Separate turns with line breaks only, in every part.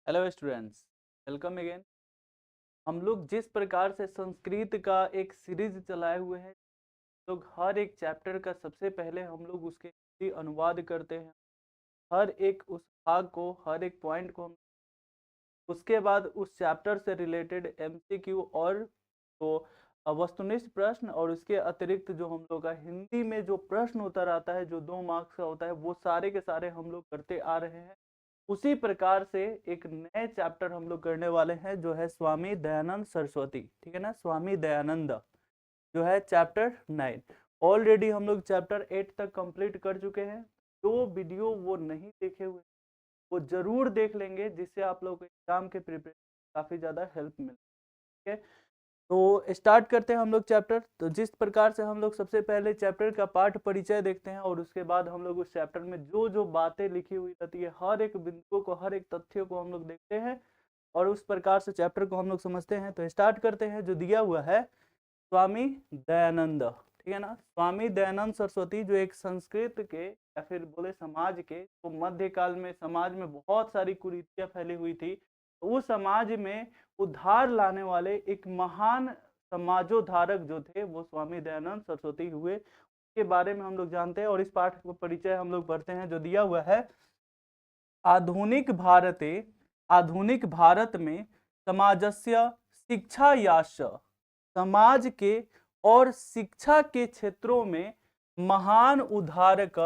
Hello students, welcome again. हम लोग जिस प्रकार से संस्कृत का एक सीरीज चलाए हुए हैं, लोग हर एक चैप्टर का सबसे पहले हम लोग उसके हिंदी अनुवाद करते हैं। हर एक उस भाग को, हर एक पॉइंट को हम उसके बाद उस चैप्टर से रिलेटेड एमसीक्यू और तो वस्तुनिष्ठ प्रश्न और उसके अतिरिक्त जो हम लोग का हिंदी में जो प्रश्न उत्तर आता है, जो 2 मार्क्स का होता है, वो सारे के सारे हम लोग करते आ रहे हैं। उसी प्रकार से एक नए चैप्टर हम लोग करने वाले हैं, जो है स्वामी दयानंद सरस्वती। ठीक है ना, स्वामी दयानंद जो है चैप्टर 9। ऑलरेडी हम लोग चैप्टर 8 तक कंप्लीट कर चुके हैं। जो वीडियो वो नहीं देखे हुए वो जरूर देख लेंगे, जिससे आप लोग को एग्जाम के प्रिपरेशन काफी ज्यादा हेल्प मिले। ठीक है, तो स्टार्ट करते हैं हम लोग चैप्टर। तो जिस प्रकार से हम लोग सबसे पहले चैप्टर का पाठ परिचय देखते हैं और उसके बाद हम लोग उस चैप्टर में जो जो बातें लिखी हुई रहती है, हर एक बिंदु को, हर एक तथ्य को हम लोग देखते हैं और उस प्रकार से चैप्टर को हम लोग समझते हैं। तो स्टार्ट करते हैं। जो दिया हुआ है स्वामी दयानंद, ठीक है ना, स्वामी दयानंद सरस्वती, जो एक संस्कृत के या फिर बोले समाज के, तो मध्यकाल में समाज में बहुत सारी कुरीतियां फैली हुई थी। तो उस समाज में उद्धार लाने वाले एक महान समाजोद्धारक जो थे, वो स्वामी दयानंद सरस्वती हुए। के बारे में हम लोग जानते हैं और इस पाठ का परिचय हम लोग पढ़ते हैं। जो दिया हुआ है, आधुनिक भारत में समाजस्य शिक्षायाश्च, समाज के और शिक्षा के क्षेत्रों में महान उद्धारक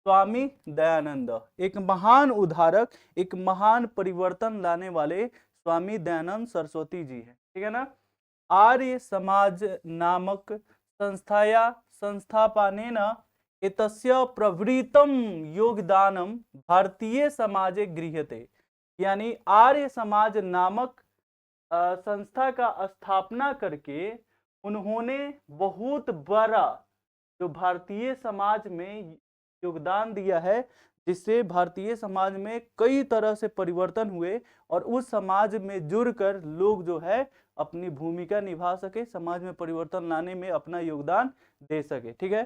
स्वामी दयानंद, एक महान उद्धारक, एक महान परिवर्तन लाने वाले स्वामी दयानंद सरस्वती जी हैं। ठीक है ना। आर्य समाज नामक संस्थाया संस्थापनेन एतस्य प्रवृत्तम योगदानम भारतीय समाजे गृह्यते। यानी आर्य समाज नामक संस्था का स्थापना करके उन्होंने बहुत बड़ा जो भारतीय समाज में योगदान दिया है, जिससे भारतीय समाज में कई तरह से परिवर्तन हुए और उस समाज में जुड़कर लोग जो है अपनी भूमिका निभा सके, समाज में परिवर्तन लाने में अपना योगदान दे सके। ठीक है।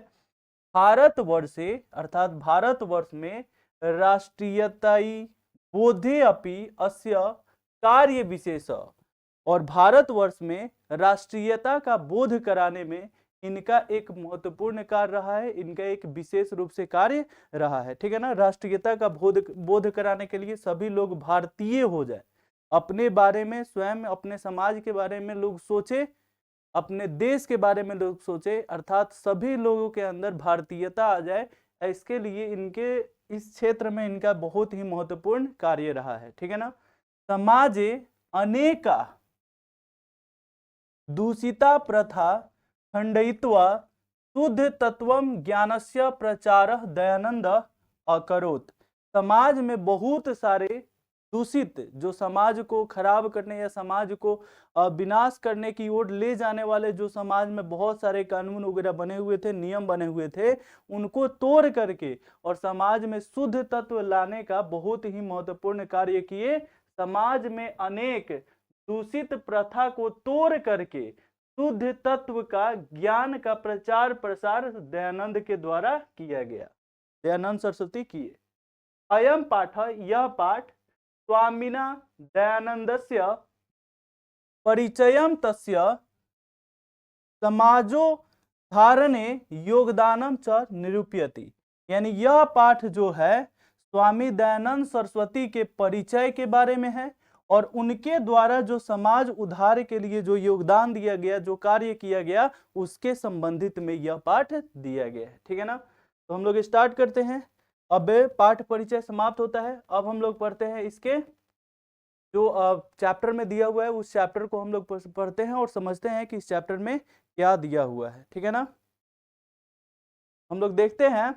भारतवर्षे अर्थात भारतवर्ष में राष्ट्रीयताई बोधे अपि अस्य कार्य विशेष, और भारतवर्ष में राष्ट्रीयता का बोध कराने में इनका एक महत्वपूर्ण कार्य रहा है, इनका एक विशेष रूप से कार्य रहा है। ठीक है ना। राष्ट्रीयता का बोध कराने के लिए सभी लोग भारतीय हो जाए, अपने बारे में, स्वयं अपने समाज के बारे में लोग सोचे, अपने देश के बारे में लोग सोचे, अर्थात सभी लोगों के अंदर भारतीयता आ जाए। इसके लिए इनके इस क्षेत्र में इनका बहुत ही महत्वपूर्ण कार्य रहा है। ठीक है ना। समाजे अनेका दूषिता प्रथा खंडयित्वा शुद्ध तत्वम ज्ञानस्य प्रचारः दयानंद अकरोत्। समाज में बहुत सारे दूषित, जो समाज को खराब करने या समाज को विनाश करने की ओर ले जाने वाले जो समाज में बहुत सारे कानून वगैरह बने हुए थे, नियम बने हुए थे, उनको तोड़ करके और समाज में शुद्ध तत्व लाने का बहुत ही महत्वपूर्ण कार्य किए। समाज में अनेक दूषित प्रथा को तोड़ करके शुद्ध तत्व का, ज्ञान का प्रचार प्रसार दयानंद के द्वारा किया गया, दयानंद सरस्वती किए। अयम पाठ, यह पाठ स्वामिना दयानंदस्य परिचयम तस्य समाजो धारणे योगदानम च निरूपयति। यानी यह पाठ जो है स्वामी दयानंद सरस्वती के परिचय के बारे में है और उनके द्वारा जो समाज उद्धार के लिए जो योगदान दिया गया, जो कार्य किया गया, उसके संबंधित में यह पाठ दिया गया है। ठीक है ना। तो हम लोग स्टार्ट करते हैं। अब पाठ परिचय समाप्त होता है। अब हम लोग पढ़ते हैं इसके जो चैप्टर में दिया हुआ है, उस चैप्टर को हम लोग पढ़ते हैं और समझते हैं कि इस चैप्टर में क्या दिया हुआ है। ठीक है ना। हम लोग देखते हैं।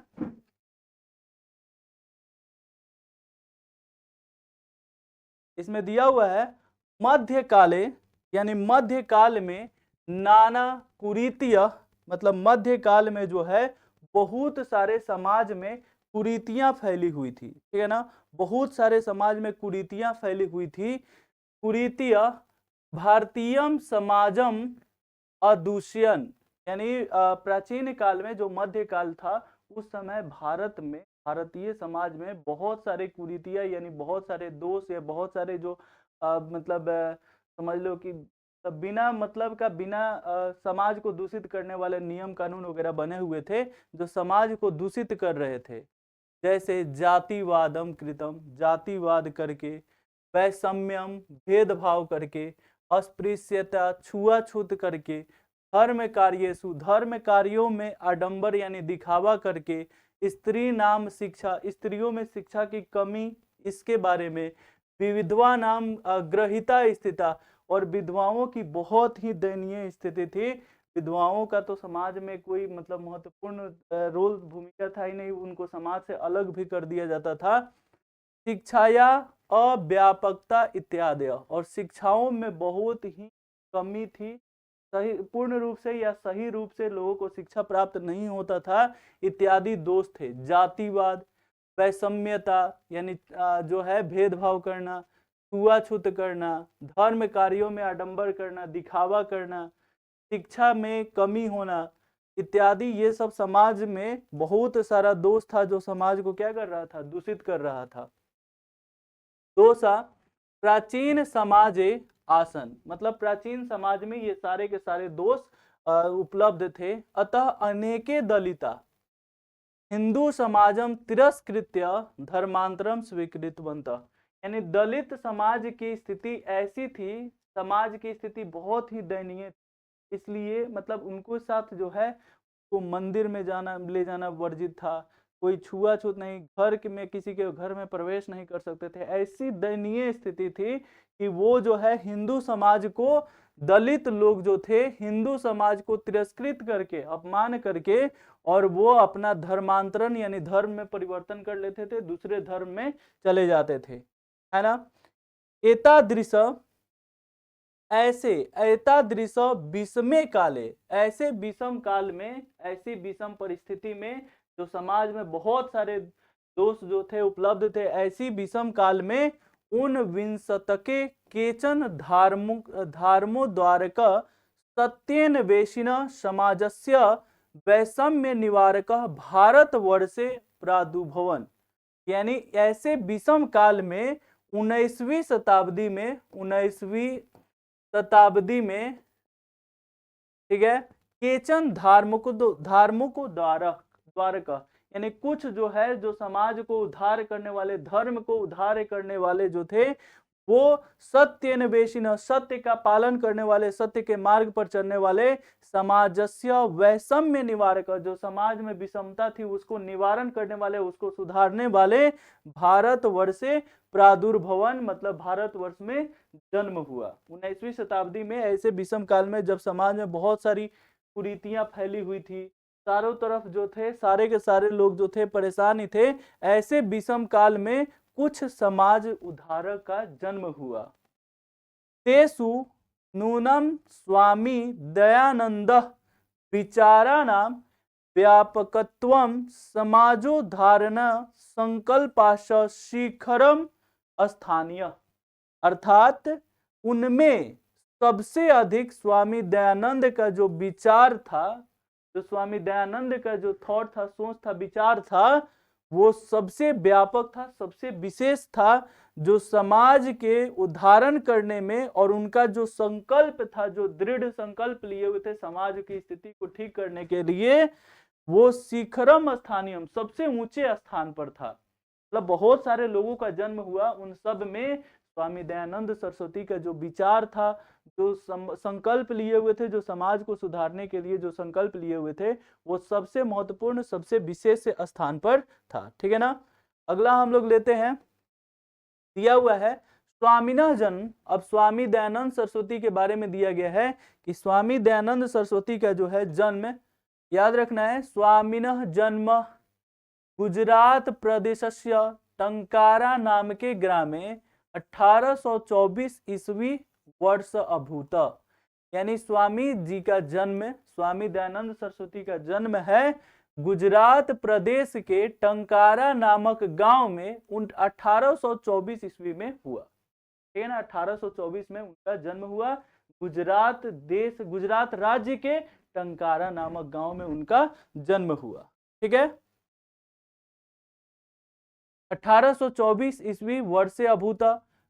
इसमें दिया हुआ है मध्यकाले, यानी मध्यकाल में नाना कुरीतिय, मतलब मध्यकाल में जो है बहुत सारे समाज में कुरीतियां फैली हुई थी। ठीक है ना। बहुत सारे समाज में कुरीतियां फैली हुई थी। कुरीतिय भारतीयम समाजम अदूष्यन, यानी प्राचीन काल में जो मध्यकाल था, उस समय भारत में भारतीय समाज में बहुत सारे कुरीतियां यानी बहुत सारे दोष या बहुत सारे जो मतलब समझ लो कि बिना मतलब का बिना समाज को दूषित करने वाले नियम कानून वगैरह बने हुए थे जो समाज को दूषित कर रहे थे। जैसे जातिवादम कृतम, जातिवाद करके, वैषम्यम भेदभाव करके, अस्पृश्यता छुआछूत करके, धर्म कार्येषु धर्म कार्यों में आडंबर यानी दिखावा करके, स्त्री नाम शिक्षा स्त्रियों में शिक्षा की कमी इसके बारे में, विधवा नाम ग्रहिता स्थिता और विधवाओं की बहुत ही दयनीय स्थिति थी। विधवाओं का तो समाज में कोई मतलब महत्वपूर्ण रोल भूमिका था ही नहीं, उनको समाज से अलग भी कर दिया जाता था। शिक्षाया अव्यापकता इत्यादि और शिक्षाओं में बहुत ही कमी थी, सही पूर्ण रूप से या सही रूप से लोगों को शिक्षा प्राप्त नहीं होता था इत्यादि दोष थे। जातिवाद, वैषम्यता यानी जो है भेदभाव करना, छुआछूत करना, धर्म कार्यों में आडंबर करना, दिखावा करना, शिक्षा में कमी होना इत्यादि ये सब समाज में बहुत सारा दोष था जो समाज को क्या कर रहा था, दूषित कर रहा था। दोषा प्राचीन समाजे आसन, मतलब प्राचीन समाज में ये सारे के सारे दोष उपलब्ध थे। अतः अनेके दलिता हिंदू समाजम तिरस्कृत्य धर्मांतरम स्वीकृतवंत, यानी दलित समाज की स्थिति ऐसी थी, समाज की स्थिति बहुत ही दयनीय, इसलिए मतलब उनको साथ जो है वो मंदिर में जाना ले जाना वर्जित था, कोई छुआछूत नहीं, घर में किसी के घर में प्रवेश नहीं कर सकते थे। ऐसी दयनीय स्थिति थी कि वो जो है हिंदू समाज को, दलित लोग जो थे हिंदू समाज को तिरस्कृत करके अपमान करके और वो अपना धर्मांतरण यानी धर्म में परिवर्तन कर लेते थे, दूसरे धर्म में चले जाते थे, है ना। एतादृश ऐसे एतादृश विषमे काले, ऐसे विषम काल में, ऐसी विषम परिस्थिति में जो समाज में बहुत सारे दोष जो थे उपलब्ध थे, ऐसी विषम काल में उन विंशतके केचन धर्मोद्धारक सत्यन्वेषिण समाजस्य वैषम्य निवारक भारतवर्षे प्रादुर्भवन, यानी ऐसे विषम काल में 19वीं शताब्दी में, 19वीं शताब्दी में, ठीक है, केचन धार्मिको द्वारक यानी कुछ जो है जो समाज को उद्धार करने वाले, धर्म को उद्धार करने वाले जो थे वो सत्यन्वेषिण, सत्य का पालन करने वाले, सत्य के मार्ग पर चलने वाले, समाजस्य वैषम्य निवारक, जो समाज में विषमता थी उसको निवारण करने वाले, उसको सुधारने वाले, भारतवर्षे प्रादुर्भवन मतलब भारतवर्ष में जन्म हुआ। 19वीं शताब्दी में ऐसे विषम काल में जब समाज में बहुत सारी कुरीतियां फैली हुई थी, चारों तरफ जो थे सारे के सारे लोग जो थे परेशान ही थे, ऐसे विषम काल में कुछ समाज उद्धारक का जन्म हुआ। तेसु नूनम स्वामी दयानंद विचाराणाम व्यापकत्वम समाजोद्धारण संकल्पाश शिखरम स्थानीय, अर्थात उनमें सबसे अधिक स्वामी दयानंद का जो विचार था, जो स्वामी दयानंद का जो थॉट था, सोच था, विचार था, वो सबसे व्यापक था, सबसे विशेष था, जो समाज के उद्धारण करने में और उनका जो संकल्प था, जो दृढ़ संकल्प लिए हुए थे समाज की स्थिति को ठीक करने के लिए, वो शिखरम स्थानीयम सबसे ऊंचे स्थान पर था। मतलब बहुत सारे लोगों का जन्म हुआ, उन सब में स्वामी दयानंद सरस्वती का जो विचार था, जो संकल्प लिए हुए थे, जो समाज को सुधारने के लिए जो संकल्प लिए हुए थे, वो सबसे महत्वपूर्ण, सबसे विशेष स्थान पर था। ठीक है ना। अगला हम लोग लेते हैं, दिया हुआ है स्वामिनः जन्म। अब स्वामी दयानंद सरस्वती के बारे में दिया गया है कि स्वामी दयानंद सरस्वती का जो है जन्म, याद रखना है, स्वामिनः जन्म गुजरात प्रदेशस्य टंकारा नाम के ग्रामे 1824 ईस्वी वर्ष अभूत, यानी स्वामी जी का जन्म, स्वामी दयानंद सरस्वती का जन्म है गुजरात प्रदेश के टंकारा नामक गांव में 1824 ईस्वी में हुआ। ठीक है ना, 1824 में उनका जन्म हुआ। गुजरात देश, गुजरात राज्य के टंकारा नामक गांव में उनका जन्म हुआ। ठीक है। 1824 ईस्वी वर्षे अभूत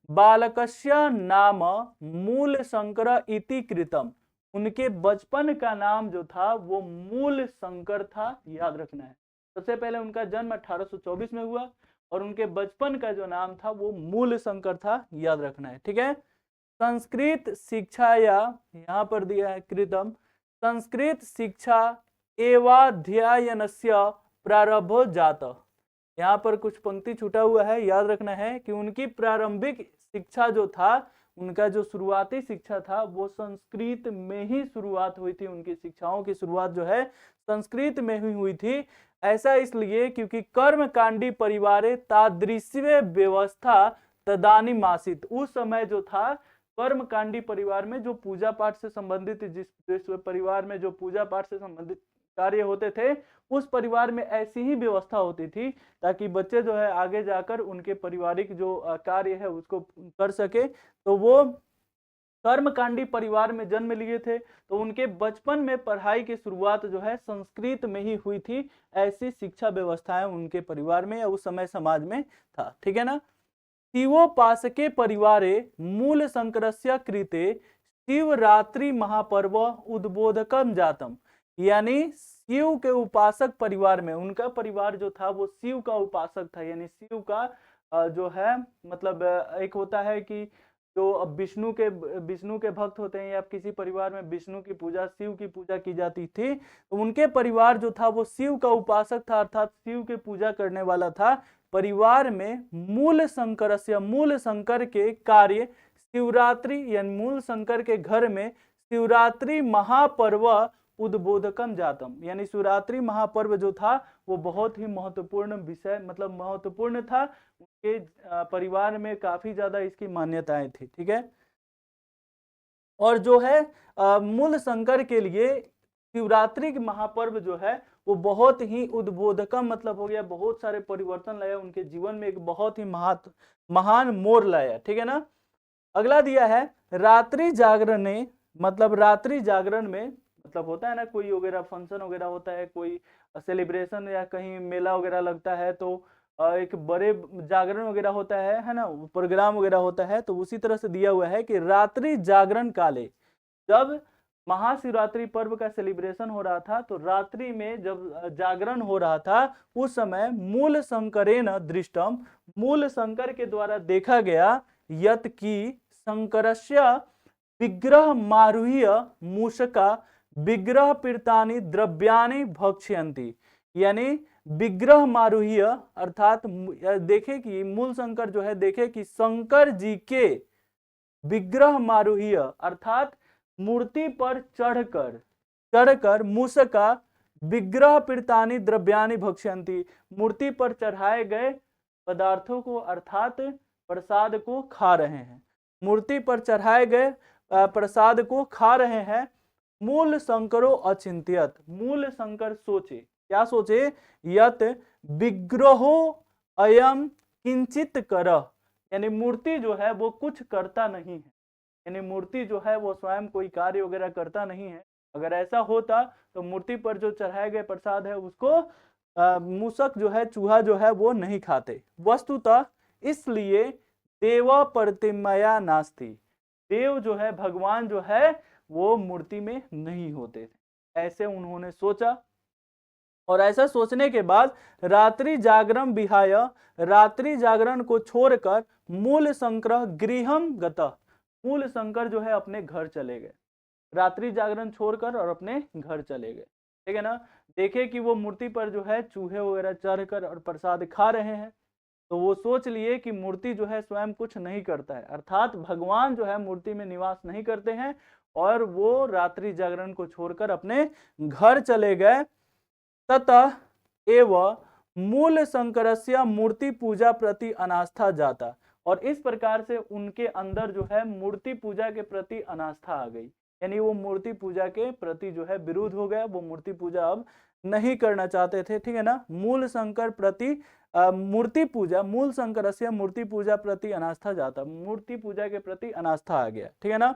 बालकस्य नाम मूल शंकर इति कृतम। उनके बचपन का नाम जो था वो मूल शंकर था, याद रखना है। सबसे पहले उनका जन्म 1824 में हुआ और उनके बचपन का जो नाम था वो मूल शंकर था, याद रखना है। ठीक है। संस्कृत शिक्षा, या यहाँ पर दिया है कृतम, संस्कृत शिक्षा एवाध्ययनस्य प्रारंभो जात। यहाँ पर कुछ पंक्ति छूटा हुआ है, याद रखना है कि उनकी प्रारंभिक शिक्षा जो था, उनका जो शुरुआती शिक्षा था वो संस्कृत में ही शुरुआत हुई थी। उनकी शिक्षाओं की शुरुआत जो है संस्कृत में ही हुई थी। ऐसा इसलिए क्योंकि कर्मकांडी परिवारे तादृश्य व्यवस्था तदानीम आसीत। उस समय जो था कर्मकांडी परिवार में जो पूजा पाठ से संबंधित, जिस परिवार में जो पूजा पाठ से संबंधित कार्य होते थे, उस परिवार में ऐसी ही व्यवस्था होती थी ताकि बच्चे जो है आगे जाकर उनके पारिवारिक जो कार्य है उसको कर सके। तो वो कर्मकांडी परिवार में जन्म लिए थे, तो उनके बचपन में पढ़ाई की शुरुआत जो है संस्कृत में ही हुई थी। ऐसी शिक्षा व्यवस्थाएं उनके परिवार में या उस समय समाज में था। ठीक है ना। शिवोपासके परिवारे मूल शंकरस्य कृते शिवरात्रि महापर्व उद्बोधकम जातम। यानी शिव के उपासक परिवार में, उनका परिवार जो था वो शिव का उपासक था। यानी शिव का जो है मतलब एक होता है कि जो विष्णु के भक्त होते हैं, या किसी परिवार में विष्णु की पूजा, शिव की पूजा की जाती थी, तो उनके परिवार जो था वो शिव का उपासक था, अर्थात शिव की पूजा करने वाला था। परिवार में मूल शंकरस्य, मूल शंकर के कार्य शिवरात्रि, यानी मूल शंकर के घर में शिवरात्रि महापर्व उद्बोधकम जातम, यानी शिवरात्रि महापर्व जो था वो बहुत ही महत्वपूर्ण विषय, मतलब महत्वपूर्ण था। उनके परिवार में काफी ज्यादा इसकी मान्यताएं थी। ठीक है। और जो है मूल शंकर के लिए शिवरात्रि के महापर्व जो है वो बहुत ही उद्बोधकम, मतलब हो गया बहुत सारे परिवर्तन लाया उनके जीवन में, एक बहुत ही महान मोड़ लाया। ठीक है ना। अगला दिया है रात्रि जागरण ने, मतलब रात्रि जागरण में मतलब होता है ना कोई वगैरह फंक्शन वगैरह होता है, कोई सेलिब्रेशन या कहीं मेला वगैरह लगता है, तो एक बड़े जागरण वगैरह होता है ना, प्रोग्राम वगैरह होता है। तो उसी तरह से दिया हुआ है कि रात्रि जागरण काले, जब महाशिवरात्रि पर्व का सेलिब्रेशन हो रहा था, तो रात्रि में जब जागरण हो रहा था उस समय मूल शंकरेण दृष्टम, मूल शंकर के द्वारा देखा गया, यत की शंकरस्य विग्रह मारूह्य मूषका विग्रह पीड़तानि द्रव्यानि भक्ष्यन्ति। यानी विग्रह मारूह्य अर्थात देखे कि मूल शंकर जो है, देखे कि शंकर जी के विग्रह मारूह्य अर्थात मूर्ति पर चढ़कर मूषका विग्रह पीड़तानि द्रव्यानि भक्ष्यन्ति, मूर्ति पर चढ़ाए गए पदार्थों को अर्थात प्रसाद को खा रहे हैं, मूर्ति पर चढ़ाए गए प्रसाद को खा रहे हैं। मूल शंकरो अचिंत्यत, मूल शंकर सोचे, क्या सोचे, यत विग्रहो अयम किंचित कर, यानी मूर्ति जो है वो कुछ करता नहीं है, यानी मूर्ति जो है वो स्वयं कोई कार्य वगैरह करता नहीं है। अगर ऐसा होता तो मूर्ति पर जो चढ़ाए गए प्रसाद है उसको मूषक जो है, चूहा जो है वो नहीं खाते। वस्तुतः इसलिए देव प्रतिमया नास्ति, देव जो है, भगवान जो है वो मूर्ति में नहीं होते थे, ऐसे उन्होंने सोचा। और ऐसा सोचने के बाद रात्रि जागरण विहाय, रात्रि जागरण को छोड़कर मूल शंकर गृहम गतः, मूल शंकर जो है अपने घर चले गए, रात्रि जागरण छोड़कर और अपने घर चले गए। ठीक है ना। देखे कि वो मूर्ति पर जो है चूहे वगैरह चढ़कर और प्रसाद खा रहे हैं, तो वो सोच लिए कि मूर्ति जो है स्वयं कुछ नहीं करता है, अर्थात भगवान जो है मूर्ति में निवास नहीं करते हैं, और वो रात्रि जागरण को छोड़कर अपने घर चले गए। ततः एव मूल शंकरस्य मूर्ति पूजा प्रति अनास्था जाता, और इस प्रकार से उनके अंदर जो है मूर्ति पूजा के प्रति अनास्था आ गई, यानी वो मूर्ति पूजा के प्रति जो है विरोध हो गया, वो मूर्ति पूजा अब नहीं करना चाहते थे। ठीक है ना। मूल शंकर प्रति मूर्ति पूजा, मूल शंकरस्य मूर्ति पूजा प्रति अनास्था जाता, मूर्ति पूजा के प्रति अनास्था आ गया। ठीक है ना।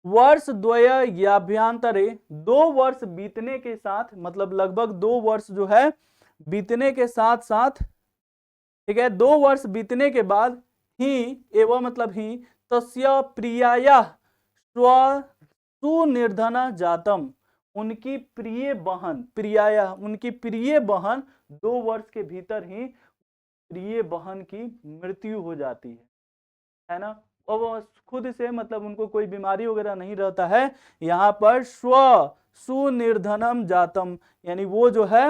वर्ष द्वयाभ्यंतरे, 2 वर्ष बीतने के साथ, मतलब लगभग 2 वर्ष जो है बीतने के साथ साथ ठीक है। 2 वर्ष बीतने के बाद ही एवं मतलब ही तस्य प्रियाया स्व सुनिर्धन जातम, उनकी प्रिय बहन, प्रियाया उनकी प्रिय बहन 2 वर्ष के भीतर ही प्रिय बहन की मृत्यु हो जाती है ना। और वो खुद से मतलब उनको कोई बीमारी वगैरह नहीं रहता है। यहाँ पर स्व सुनिर्धनम जातम, यानी वो जो है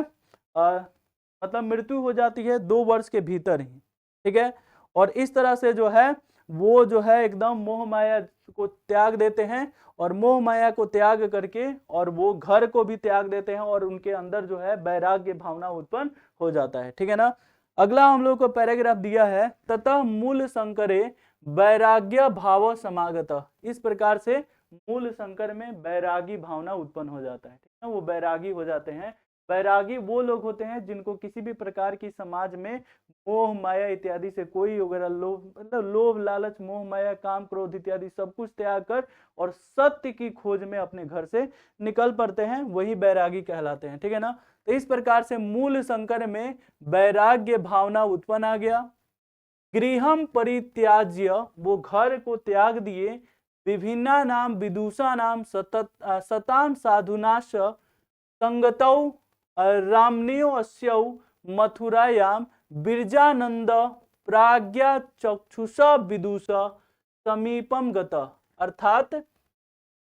मतलब मृत्यु हो जाती है 2 वर्ष के भीतर ही, ठीक है। और इस तरह से जो है वो जो है एकदम मोह माया को त्याग देते हैं, और मोह माया को त्याग करके और वो घर को भी त्याग देते हैं, और उनके अंदर जो है वैराग्य भावना उत्पन्न हो जाता है, ठीक है ना। अगला हम लोग को पैराग्राफ दिया है, ततः मूल शंकरे वैराग्य भाव समागत, इस प्रकार से मूल शंकर में वैरागी भावना उत्पन्न हो जाता है, ठीक है। वो वैरागी हो जाते हैं। वैरागी वो लोग होते हैं जिनको किसी भी प्रकार की समाज में मोह माया इत्यादि से कोई वगैरह लोभ, मतलब लोभ लालच मोह माया काम क्रोध इत्यादि सब कुछ त्याग कर और सत्य की खोज में अपने घर से निकल पड़ते हैं, वही वैरागी कहलाते हैं, ठीक है ना। तो इस प्रकार से मूल शंकर में वैराग्य भावना उत्पन्न आ गया। गृहम परित्याज्य, वो घर को त्याग दिए, विभिन्ना नाम विदुषा नाम सताम साधुनाश संगतौ रामनियो अस्यौ मथुरायाम बिरजानंद प्राज्ञा चक्षुष विदुष समीपम गत, अर्थात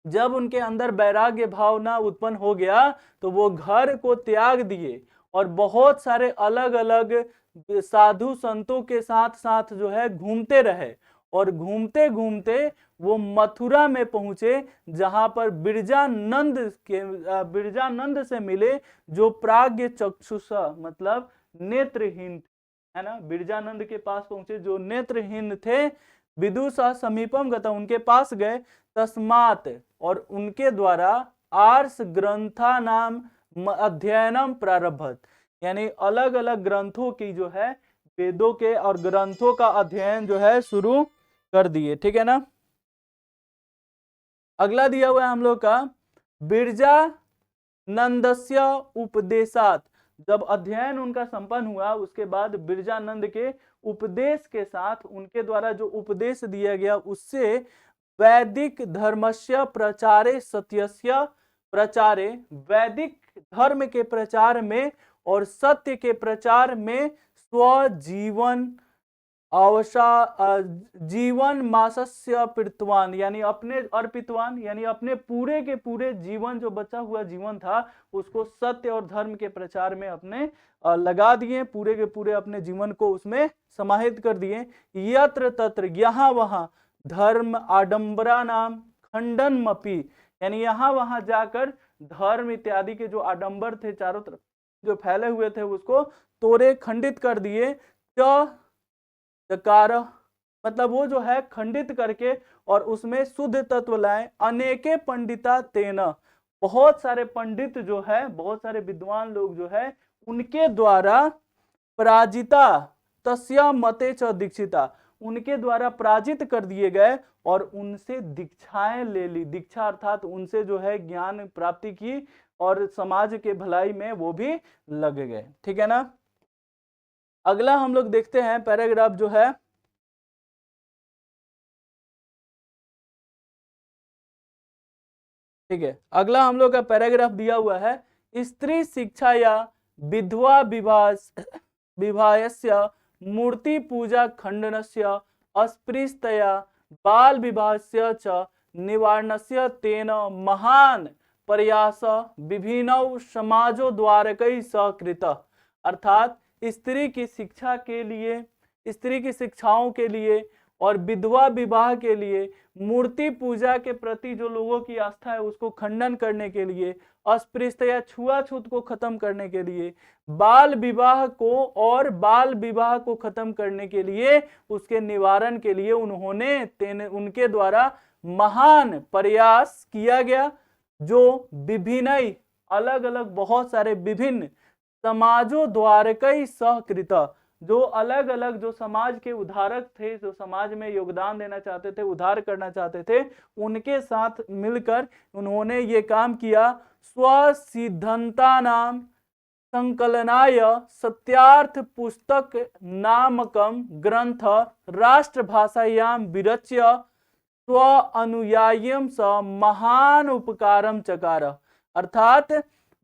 जब उनके अंदर वैराग्य भावना उत्पन्न हो गया तो वो घर को त्याग दिए और बहुत सारे अलग अलग साधु संतों के साथ साथ जो है घूमते रहे, और घूमते घूमते वो मथुरा में पहुंचे, जहां पर बिरजानंद से मिले, जो प्राज्ञ चक्षुषा मतलब नेत्रहीन है ना। बिरजानंद के पास पहुंचे जो नेत्रहीन थे, विदुषा समीपम गता, उनके पास गए, तस्मात्, और उनके द्वारा आर्ष ग्रंथा नाम अध्ययनम प्रारभत, यानी अलग अलग ग्रंथों की जो है वेदों के और ग्रंथों का अध्ययन जो है शुरू कर दिए, ठीक है ना। अगला दिया हुआ है हम लोग का बिरजा नंदस्य उपदेशात, जब अध्ययन उनका संपन्न हुआ उसके बाद बिरजानंद के उपदेश के साथ, उनके द्वारा जो उपदेश दिया गया उससे वैदिक धर्मस्य प्रचारे सत्यस्य प्रचारे, वैदिक धर्म के प्रचार में और सत्य के प्रचार में स्वजीवन जीवन मासस्य पितवान, यानी अपने अर्पितवान, यानी अपने पूरे के पूरे जीवन, जो बचा हुआ जीवन था उसको सत्य और धर्म के प्रचार में अपने लगा दिए, पूरे के पूरे अपने जीवन को उसमें समाहित कर दिए। यत्र तत्र, यहाँ वहां, धर्म आडंबरा नाम खंडन मपी, यानी यहाँ वहां जाकर धर्म इत्यादि के जो आडंबर थे चारों तरफ जो फैले हुए थे उसको तोड़े खंडित कर दिए। चकार मतलब वो जो है खंडित करके और उसमें शुद्ध तत्व लाए। अनेके पंडिता तेना, बहुत सारे पंडित जो है, बहुत सारे विद्वान लोग जो है उनके द्वारा पराजिता तस्या मते च दीक्षिता, उनके द्वारा पराजित कर दिए गए और उनसे दीक्षाएं ले ली। दीक्षा अर्थात उनसे जो है ज्ञान प्राप्ति की और समाज के भलाई में वो भी लग गए, ठीक है ना। अगला हम लोग देखते हैं पैराग्राफ जो है, ठीक है। अगला हम लोग का पैराग्राफ दिया हुआ है, स्त्री शिक्षा या विधवा विवाहस्य मूर्ति पूजा खंडनस्य अस्पृश्यतया बाल विवाहस्य च निवारणस्य तेन महान प्रयास विभिन्न समाजों द्वारकै सकृत, अर्थात स्त्री की शिक्षा के लिए, स्त्री की शिक्षाओं के लिए और विधवा विवाह के लिए, मूर्ति पूजा के प्रति जो लोगों की आस्था है उसको खंडन करने के लिए, अस्पृश्यता या छुआछूत को खत्म करने के लिए, बाल विवाह को और बाल विवाह को खत्म करने के लिए, उसके निवारण के लिए उनके द्वारा महान प्रयास किया गया, जो विभिन्न अलग अलग बहुत सारे विभिन्न समाजों द्वारकै सहकृत, जो अलग अलग जो समाज के उद्धारक थे, जो समाज में योगदान देना चाहते थे, उद्धार करना चाहते थे, उनके साथ मिलकर उन्होंने ये काम किया। स्वसिद्धंता नाम संकलनाय सत्यार्थ पुस्तक नामकम ग्रंथ राष्ट्रभाषायां विरच्य स्व अनुयायियों स महान उपकारम चकार। अर्थात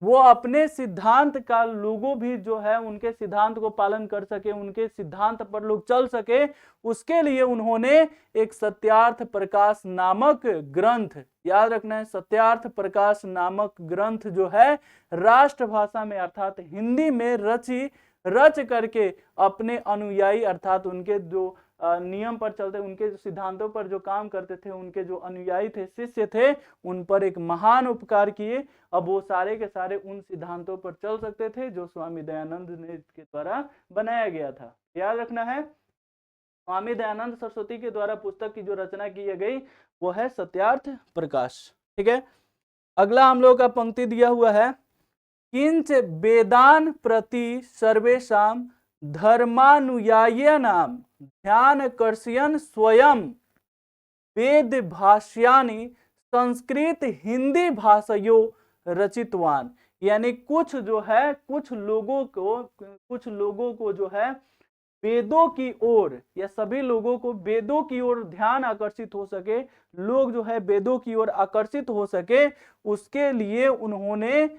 वो अपने सिद्धांत का लोगों भी जो है उनके सिद्धांत को पालन कर सके, उनके सिद्धांत पर लोग चल सके, उसके लिए उन्होंने एक सत्यार्थ प्रकाश नामक ग्रंथ, याद रखना है, सत्यार्थ प्रकाश नामक ग्रंथ जो है राष्ट्रभाषा में अर्थात हिंदी में रच करके अपने अनुयायी अर्थात उनके जो नियम पर चलते, उनके सिद्धांतों पर जो काम करते थे, उनके जो अनुयायी थे, शिष्य थे, उन पर एक महान उपकार किए। अब वो सारे के सारे उन सिद्धांतों पर चल सकते थे जो स्वामी दयानंद ने के द्वारा बनाया गया था। याद रखना है, स्वामी दयानंद सरस्वती के द्वारा पुस्तक की जो रचना की गई वो है सत्यार्थ प्रकाश। ठीक है, अगला हम लोग का पंक्ति दिया हुआ है, किंच वेदान प्रति सर्वेषां धर्मानुयायिनां ध्यान कर्षयन् स्वयं वेद भाष्यानि संस्कृत हिंदी भाषायो रचितवान। यानी कुछ जो है कुछ लोगों को जो है वेदों की ओर, या सभी लोगों को वेदों की ओर ध्यान आकर्षित हो सके, लोग जो है वेदों की ओर आकर्षित हो सके, उसके लिए उन्होंने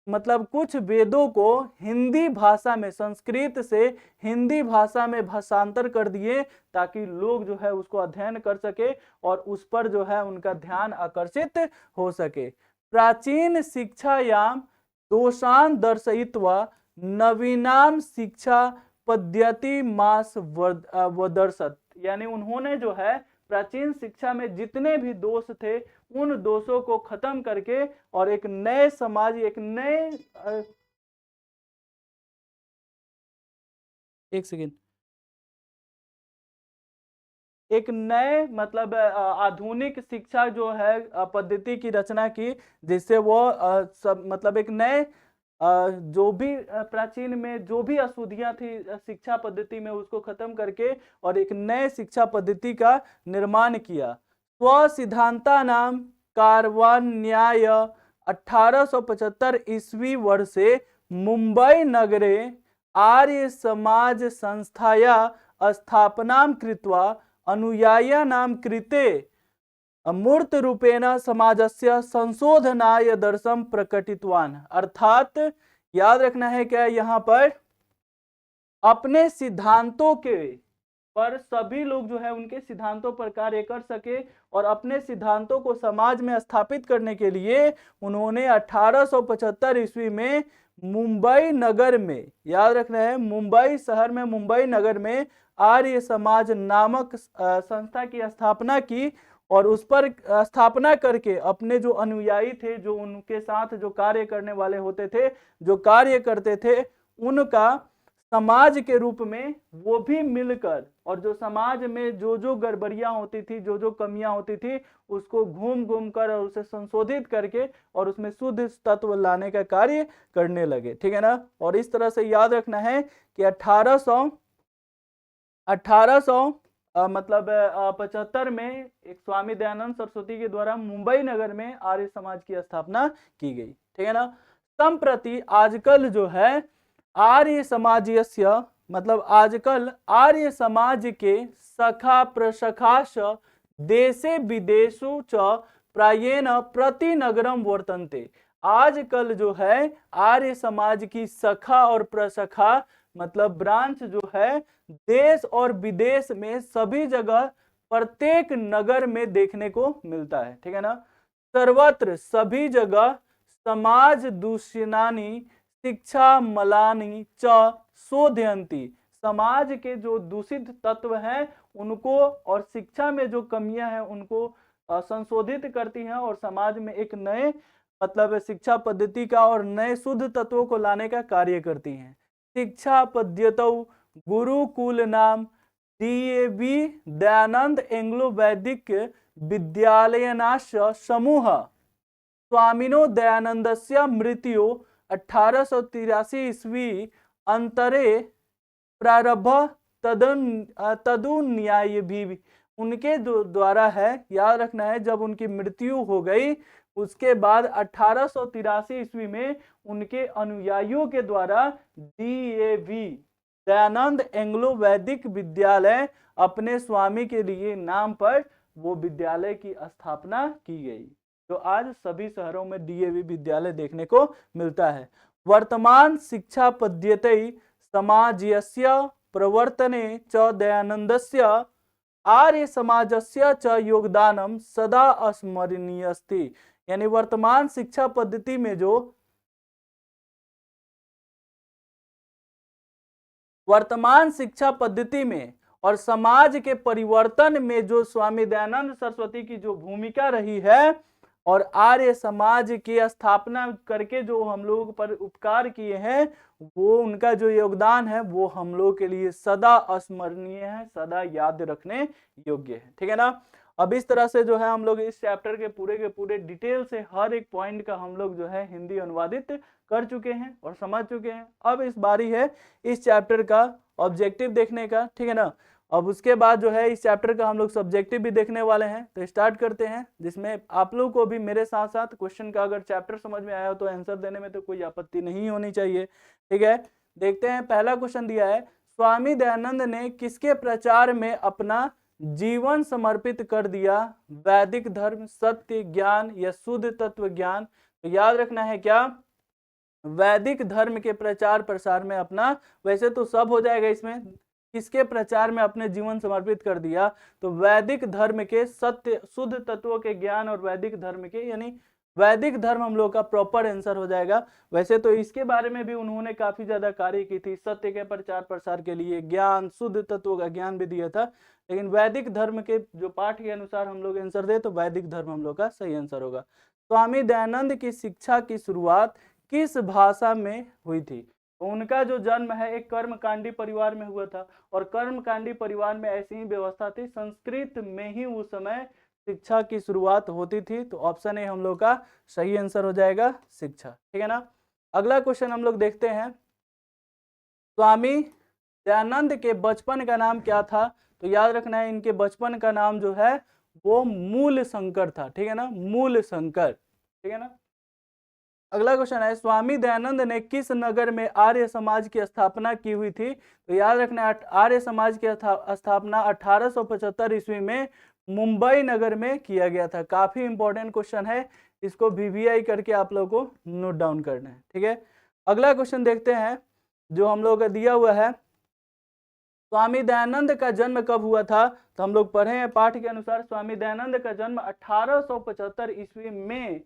मतलब कुछ वेदों को हिंदी भाषा में, संस्कृत से हिंदी भाषा में भाषांतर कर दिए ताकि लोग जो है उसको अध्ययन कर सके और उस पर जो है उनका ध्यान आकर्षित हो सके। प्राचीन शिक्षायाम दोषान दर्शयित्वा नवीनाम शिक्षा पद्धति मास वदर्शत। यानी उन्होंने जो है प्राचीन शिक्षा में जितने भी दोष थे उन दोषों को खत्म करके और एक नए समाज, एक नए मतलब आधुनिक शिक्षा जो है पद्धति की रचना की, जिससे वो सब मतलब एक नए जो भी प्राचीन में जो भी अशुद्धियां थी शिक्षा पद्धति में उसको खत्म करके और एक नए शिक्षा पद्धति का निर्माण किया। स्व सिद्धांता नाम कार्वान्याय 1875 ईस्वी वर्षे मुंबई नगरे आर्य समाज संस्थाया स्थापना कृत्वा अनुयायिनां कृते मूर्त रूपेण समाजस्य संशोधनाय दर्शन प्रकटितवान। अर्थात याद रखना है क्या, यहाँ पर अपने सिद्धांतों के पर सभी लोग जो है उनके सिद्धांतों पर कार्य कर सके और अपने सिद्धांतों को समाज में स्थापित करने के लिए उन्होंने 1875 ईस्वी में मुंबई नगर में, याद रखना है मुंबई शहर में, मुंबई नगर में आर्य समाज नामक संस्था की स्थापना की और उस पर स्थापना करके अपने जो अनुयायी थे, जो उनके साथ जो कार्य करने वाले होते थे, जो कार्य करते थे, उनका समाज के रूप में वो भी मिलकर और जो समाज में जो जो गड़बड़ियां होती थी, जो जो कमियां होती थी, उसको घूम घूम कर और उसे संशोधित करके और उसमें शुद्ध तत्व लाने का कार्य करने लगे। ठीक है ना। और इस तरह से याद रखना है कि 1875 में एक स्वामी दयानंद सरस्वती के द्वारा मुंबई नगर में आर्य समाज की स्थापना की गई। ठीक है ना। संप्रति आजकल जो है आर्य समाजस्य मतलब आजकल आर्य समाज के सखा प्रशखाश देशे विदेशु च प्रायेण प्रति नगरम वर्तन्ते। आजकल जो है आर्य समाज की सखा और प्रशखा मतलब ब्रांच जो है देश और विदेश में सभी जगह प्रत्येक नगर में देखने को मिलता है। ठीक है ना। सर्वत्र सभी जगह समाज दूषणानि शिक्षा मलानि च शोधयन्ति। समाज के जो दूषित तत्व हैं उनको और शिक्षा में जो कमियां हैं उनको संशोधित करती हैं और समाज में एक नए मतलब शिक्षा पद्धति का और नए शुद्ध तत्वों को लाने का कार्य करती हैं। शिक्षा पद्धतौ गुरुकुल नाम DAV दयानंद एंग्लो वैदिक विद्यालयनास्य समूह स्वामिनो दयानंदस्य मृत्यु 1883 ईस्वी अंतरे प्रारंभ तदुन्याय भी उनके द्वारा है। याद रखना है जब उनकी मृत्यु हो गई उसके बाद 1883 ईस्वी में उनके अनुयायियों के द्वारा DAV दयानंद एंग्लो वैदिक विद्यालय अपने स्वामी के लिए नाम पर वो विद्यालय की स्थापना की गई। तो आज सभी शहरों में DAV विद्यालय देखने को मिलता है। वर्तमान शिक्षा पद्धति समाजस्य प्रवर्तने च दयानंदस्य आर्य समाजस्य च योगदानम सदा स्मरणीय अस्ति। यानी वर्तमान शिक्षा पद्धति में जो वर्तमान शिक्षा पद्धति में और समाज के परिवर्तन में जो स्वामी दयानंद सरस्वती की जो भूमिका रही है और आर्य समाज की स्थापना करके जो हम लोग पर उपकार किए हैं, वो उनका जो योगदान है वो हम लोग के लिए सदा स्मरणीय है, सदा याद रखने योग्य है। ठीक है ना। अब इस तरह से जो है हम लोग इस चैप्टर के पूरे डिटेल से हर एक पॉइंट का हम लोग जो है हिंदी अनुवादित कर चुके हैं और समझ चुके हैं। अब इस बारी है इस चैप्टर का ऑब्जेक्टिव देखने का। ठीक है ना। अब उसके बाद जो है इस चैप्टर का हम लोग सब्जेक्टिव भी देखने वाले हैं। तो स्टार्ट करते हैं, जिसमें आप लोग को भी मेरे साथ साथ क्वेश्चन का अगर चैप्टर समझ में आया हो तो आंसर देने में तो कोई आपत्ति नहीं होनी चाहिए। ठीक है, देखते हैं। पहला क्वेश्चन दिया है, स्वामी दयानंद ने किसके प्रचार में अपना जीवन समर्पित कर दिया? वैदिक धर्म, सत्य, ज्ञान या शुद्ध तत्व ज्ञान? तो याद रखना है क्या, वैदिक धर्म के प्रचार प्रसार में अपना, वैसे तो सब हो जाएगा इसमें, किसके प्रचार में अपने जीवन समर्पित कर दिया? तो वैदिक धर्म के, सत्य शुद्ध तत्वों के ज्ञान और वैदिक धर्म के, यानी वैदिक धर्म हम लोग का प्रॉपर आंसर हो जाएगा। वैसे तो इसके बारे में भी उन्होंने काफी ज्यादा कार्य की थी, सत्य के प्रचार प्रसार के लिए, ज्ञान शुद्ध तत्वों का ज्ञान भी दिया था, लेकिन वैदिक धर्म के जो पाठ के अनुसार हम लोग आंसर दे तो वैदिक धर्म हम लोग का सही आंसर होगा। स्वामी दयानंद की शिक्षा की शुरुआत किस भाषा में हुई थी? उनका जो जन्म है एक कर्मकांडी परिवार में हुआ था, और कर्मकांडी परिवार में ऐसी ही व्यवस्था थी, संस्कृत में ही उस समय शिक्षा की शुरुआत होती थी। तो ऑप्शन ए हम लोग का सही आंसर हो जाएगा, शिक्षा। ठीक है ना। अगला क्वेश्चन हम लोग देखते हैं, स्वामी दयानंद के बचपन का नाम क्या था? तो याद रखना है इनके बचपन का नाम जो है वो मूल शंकर था। ठीक है ना, मूल शंकर। ठीक है ना। अगला क्वेश्चन है, स्वामी दयानंद ने किस नगर में आर्य समाज की स्थापना की हुई थी? तो याद रखना है आर्य समाज की स्थापना 1875 ईस्वी में मुंबई नगर में किया गया था। काफी इंपॉर्टेंट क्वेश्चन है, इसको VVI करके आप लोगों को नोट डाउन करना है। ठीक है। अगला क्वेश्चन देखते हैं जो हम लोग का दिया हुआ है, स्वामी दयानंद का जन्म कब हुआ था? तो हम लोग पढ़े हैं पाठ के अनुसार, स्वामी दयानंद का जन्म 1875 ईस्वी में,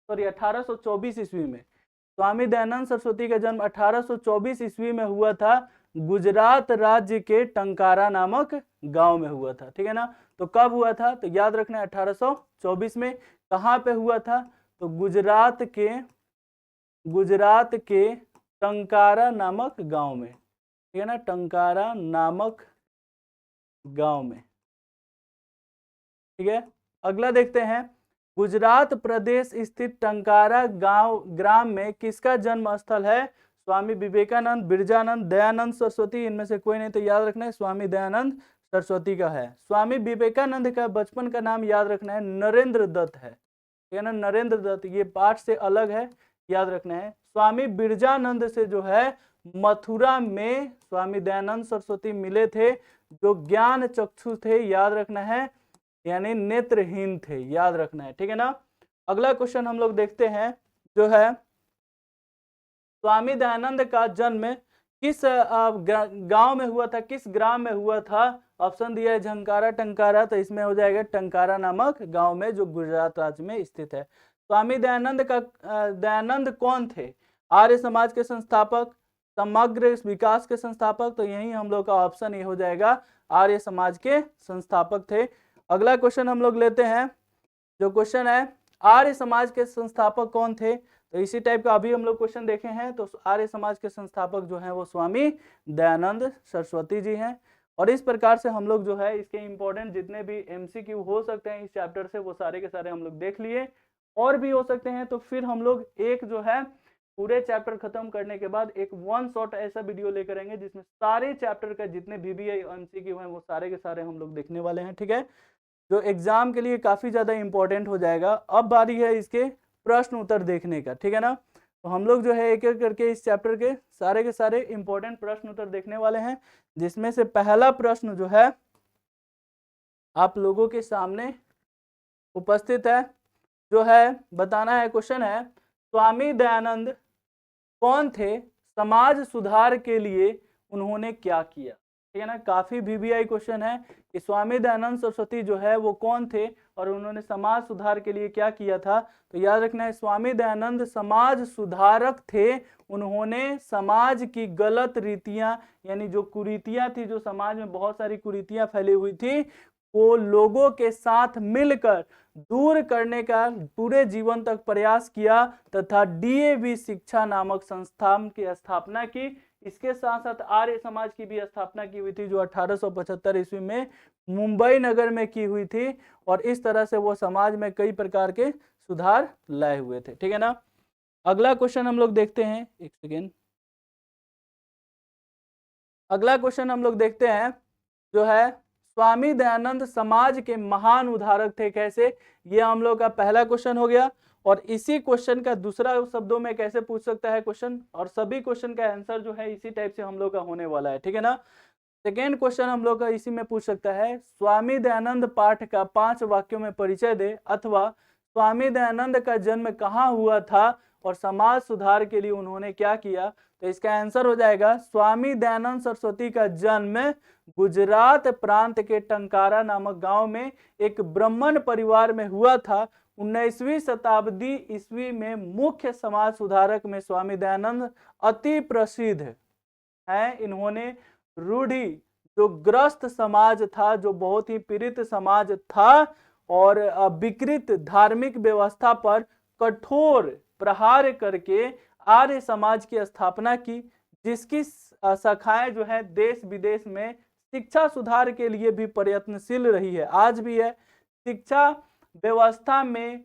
सॉरी 1824 ईस्वी में। स्वामी दयानंद सरस्वती का जन्म 1824 ईस्वी में हुआ था, गुजरात राज्य के टंकारा नामक गांव में हुआ था। ठीक है ना। तो कब हुआ था? तो याद रखना है 1824 में। कहाँ पे हुआ था? तो गुजरात के टंकारा नामक गांव में। ठीक है ना, टंकारा नामक गांव में। ठीक है। अगला देखते हैं, गुजरात प्रदेश स्थित टंकारा ग्राम में किसका जन्म स्थल है? स्वामी विवेकानंद, बिरजानंद, दयानंद सरस्वती, इनमें से कोई नहीं। तो याद रखना है स्वामी दयानंद सरस्वती का है। स्वामी विवेकानंद का बचपन का नाम याद रखना है नरेंद्र दत्त है। ठीक है ना, नरेंद्र दत्त, ये पाठ से अलग है, याद रखना है। स्वामी बिरजानंद से जो है मथुरा में स्वामी दयानंद सरस्वती मिले थे, जो ज्ञान चक्षु थे, याद रखना है, यानी नेत्रहीन थे, याद रखना है। ठीक है ना। अगला क्वेश्चन हम लोग देखते हैं जो है, स्वामी दयानंद का जन्म किस गांव में हुआ था, किस ग्राम में हुआ था? ऑप्शन दिया है झंकारा, टंकारा, तो इसमें हो जाएगा टंकारा नामक गांव में, जो गुजरात राज्य में स्थित है। स्वामी दयानंद कौन थे? आर्य समाज के संस्थापक, समग्र विकास के संस्थापक? तो यही हम लोग का ऑप्शन ये हो जाएगा, आर्य समाज के संस्थापक थे। अगला क्वेश्चन हम लोग लेते हैं, जो क्वेश्चन है आर्य समाज के संस्थापक कौन थे? तो इसी टाइप का अभी हम लोग क्वेश्चन देखे हैं। तो आर्य समाज के संस्थापक जो हैं वो स्वामी दयानंद सरस्वती जी हैं। और इस प्रकार से हम लोग जो है इसके इंपॉर्टेंट जितने भी MCQ हो सकते हैं इस चैप्टर से, वो सारे के सारे हम लोग देख लिए, और भी हो सकते हैं। तो फिर हम लोग एक जो है पूरे चैप्टर खत्म करने के बाद एक वन शॉट ऐसा वीडियो लेकर आएंगे जिसमें सारे चैप्टर का जितने VVI MCQ हैं वो सारे के सारे हम लोग देखने वाले हैं। ठीक है, जो एग्जाम के लिए काफी ज्यादा इंपॉर्टेंट हो जाएगा। अब बारी है इसके प्रश्न उत्तर देखने का, ठीक है ना। तो हम लोग जो है एक एक करके इस चैप्टर के सारे इंपॉर्टेंट प्रश्न उत्तर देखने वाले हैं, जिसमें से पहला प्रश्न जो है आप लोगों के सामने उपस्थित है, जो है बताना है। क्वेश्चन है, स्वामी दयानंद कौन थे, समाज सुधार के लिए उन्होंने क्या किया। ठीक है ना, काफी वीवीआई क्वेश्चन है कि स्वामी दयानंद सरस्वती जो है वो कौन थे और उन्होंने समाज सुधार के लिए क्या किया था। तो याद रखना है, स्वामी दयानंद समाज सुधारक थे। उन्होंने समाज की गलत रीतियां, यानी जो कुरीतियां थी, जो समाज में बहुत सारी कुरीतियां फैली हुई थी, वो लोगों के साथ मिलकर दूर करने का पूरे जीवन तक प्रयास किया तथा डीएवी शिक्षा नामक संस्थान की स्थापना की। इसके साथ साथ आर्य समाज की भी स्थापना की हुई थी, जो 1875 ईस्वी में मुंबई नगर में की हुई थी, और इस तरह से वो समाज में कई प्रकार के सुधार लाए हुए थे। ठीक है ना। अगला क्वेश्चन हम लोग देखते हैं, एक सेकेंड। अगला क्वेश्चन हम लोग देखते हैं, जो है स्वामी दयानंद समाज के महान उद्धारक थे कैसे। ये हम लोग का पहला क्वेश्चन हो गया, और इसी क्वेश्चन का दूसरा शब्दों में कैसे पूछ सकता है क्वेश्चन, और सभी क्वेश्चन का आंसर जो है इसी टाइप से हम लोग का होने वाला है। ठीक है ना। सेकेंड क्वेश्चन हम लोग का इसी में पूछ सकता है, स्वामी दयानंद पाठ का 5 वाक्यों में परिचय दे, अथवा स्वामी दयानंद का जन्म कहाँ हुआ था और समाज सुधार के लिए उन्होंने क्या किया। तो इसका आंसर हो जाएगा, स्वामी दयानंद सरस्वती का जन्म गुजरात प्रांत के टंकारा नामक गांव में एक ब्राह्मण परिवार में हुआ था। 19वीं शताब्दी ईस्वी में मुख्य समाज सुधारक में स्वामी दयानंद अति प्रसिद्ध है। इन्होंने रूढ़ी, जो ग्रस्त समाज था, जो बहुत ही पीड़ित समाज था, और विकृत धार्मिक व्यवस्था पर कठोर प्रहार करके आर्य समाज की स्थापना की, जिसकी शाखाएं जो है देश विदेश में शिक्षा सुधार के लिए भी प्रयत्नशील रही है, आज भी है। शिक्षा व्यवस्था में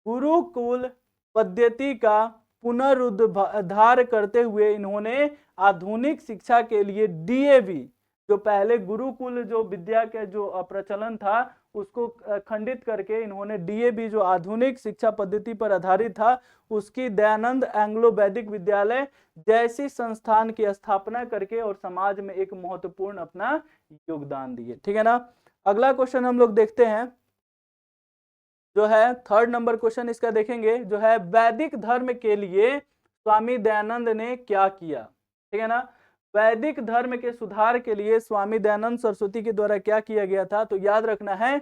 गुरुकुल पद्धति का पुनरुद्धार करते हुए इन्होंने आधुनिक शिक्षा के लिए डीएवी, जो पहले गुरुकुल जो विद्या के जो प्रचलन था उसको खंडित करके इन्होंने डीएवी, जो आधुनिक शिक्षा पद्धति पर आधारित था, उसकी दयानंद एंग्लो वैदिक विद्यालय जैसी संस्थान की स्थापना करके और समाज में एक महत्वपूर्ण अपना योगदान दिए। ठीक है ना। अगला क्वेश्चन हम लोग देखते हैं, जो है थर्ड नंबर क्वेश्चन इसका देखेंगे, जो है वैदिक धर्म के लिए स्वामी दयानंद ने क्या किया। ठीक है ना। वैदिक धर्म के सुधार के लिए स्वामी दयानंद सरस्वती के द्वारा क्या किया गया था। तो याद रखना है,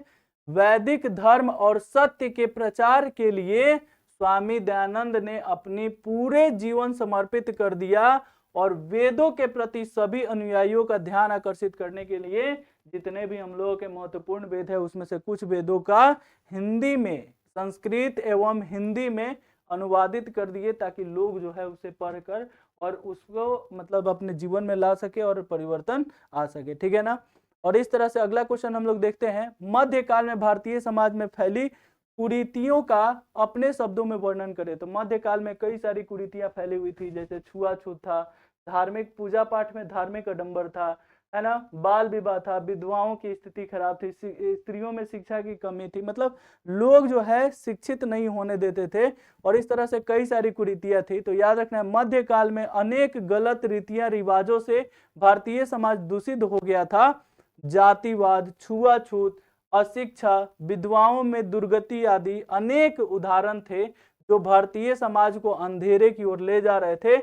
वैदिक धर्म और सत्य के प्रचार के लिए स्वामी दयानंद ने अपनी पूरे जीवन समर्पित कर दिया, और वेदों के प्रति सभी अनुयायियों का ध्यान आकर्षित करने के लिए जितने भी हम लोगों के महत्वपूर्ण वेद है, उसमें से कुछ वेदों का हिंदी में, संस्कृत एवं हिंदी में अनुवादित कर दिए, ताकि लोग जो है उसे पढ़कर और उसको मतलब अपने जीवन में ला सके और परिवर्तन आ सके। ठीक है ना। और इस तरह से अगला क्वेश्चन हम लोग देखते हैं, मध्यकाल में भारतीय समाज में फैली कुरीतियों का अपने शब्दों में वर्णन करें। तो मध्यकाल में कई सारी कुरीतियां फैली हुई थी, जैसे छुआछूत था, धार्मिक पूजा पाठ में धार्मिक आडंबर था, है ना, बाल विवाह था, विधवाओं की स्थिति खराब थी, स्त्रियों में शिक्षा की कमी थी, मतलब लोग जो है शिक्षित नहीं होने देते थे, और इस तरह से कई सारी कुरीतियां थी। तो याद रखना है, मध्यकाल में अनेक गलत रीतियां रिवाजों से भारतीय समाज दूषित हो गया था। जातिवाद, छुआछूत, अशिक्षा, विधवाओं में दुर्गति आदि अनेक उदाहरण थे जो भारतीय समाज को अंधेरे की ओर ले जा रहे थे।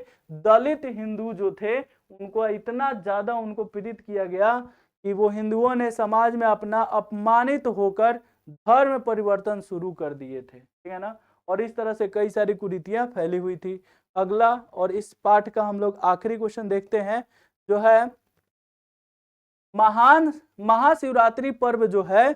दलित हिंदू जो थे, उनको इतना ज्यादा उनको पीड़ित किया गया कि वो हिंदुओं ने समाज में अपना अपमानित होकर धर्म परिवर्तन शुरू कर दिए थे। ठीक है ना। और इस तरह से कई सारी कुरीतियां फैली हुई थी। अगला और इस पाठ का हम लोग आखिरी क्वेश्चन देखते हैं, जो है महाशिवरात्रि पर्व जो है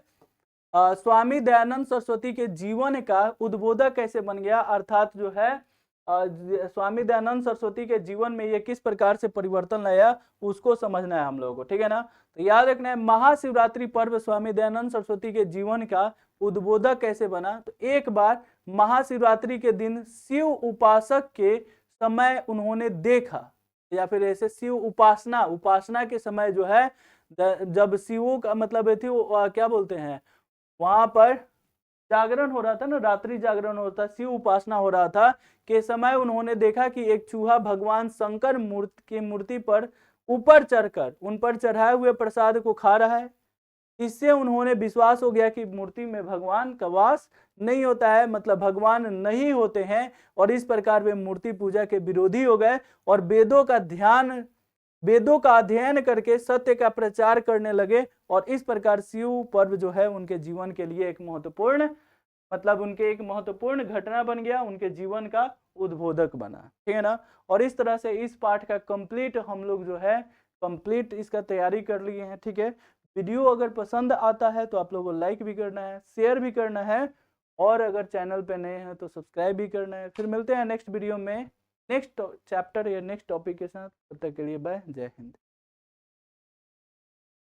स्वामी दयानंद सरस्वती के जीवन का उद्बोधक कैसे बन गया, अर्थात जो है स्वामी दयानंद सरस्वती के जीवन में ये किस प्रकार से परिवर्तन लाया, उसको समझना है हम लोगों को। ठीक है ना। तो याद रखना है, महाशिवरात्रि पर्व स्वामी दयानंद सरस्वती के जीवन का उद्बोधक कैसे बना। तो एक बार महाशिवरात्रि के दिन शिव उपासक के समय उन्होंने देखा, या फिर ऐसे शिव उपासना के समय जो है, जब शिवों का मतलब थी वो क्या बोलते हैं, वहां पर जागरण हो रहा था ना, रात्रि जागरण होता, शिव उपासना हो रहा था के समय उन्होंने देखा कि एक चूहा भगवान शंकर की मूर्ति पर ऊपर चढ़कर उन पर चढ़ाए हुए प्रसाद को खा रहा है। इससे उन्होंने विश्वास हो गया कि मूर्ति में भगवान का वास नहीं होता है, मतलब भगवान नहीं होते हैं, और इस प्रकार वे मूर्ति पूजा के विरोधी हो गए और वेदों का अध्ययन करके सत्य का प्रचार करने लगे। और इस प्रकार शिव पर्व जो है उनके जीवन के लिए एक महत्वपूर्ण, मतलब उनके एक महत्वपूर्ण घटना बन गया, उनके जीवन का उद्बोधक बना, ठीक है ना। और इस तरह से इस पाठ का कंप्लीट हम लोग जो है कंप्लीट इसका तैयारी कर लिए हैं, ठीक है। वीडियो अगर पसंद आता है तो आप लोगों को लाइक भी करना है, शेयर भी करना है, और अगर चैनल पे नए हैं तो सब्सक्राइब भी करना है। फिर मिलते हैं नेक्स्ट वीडियो में नेक्स्ट चैप्टर या नेक्स्ट टॉपिक के साथ। तब तक के लिए बाय, जय हिंद।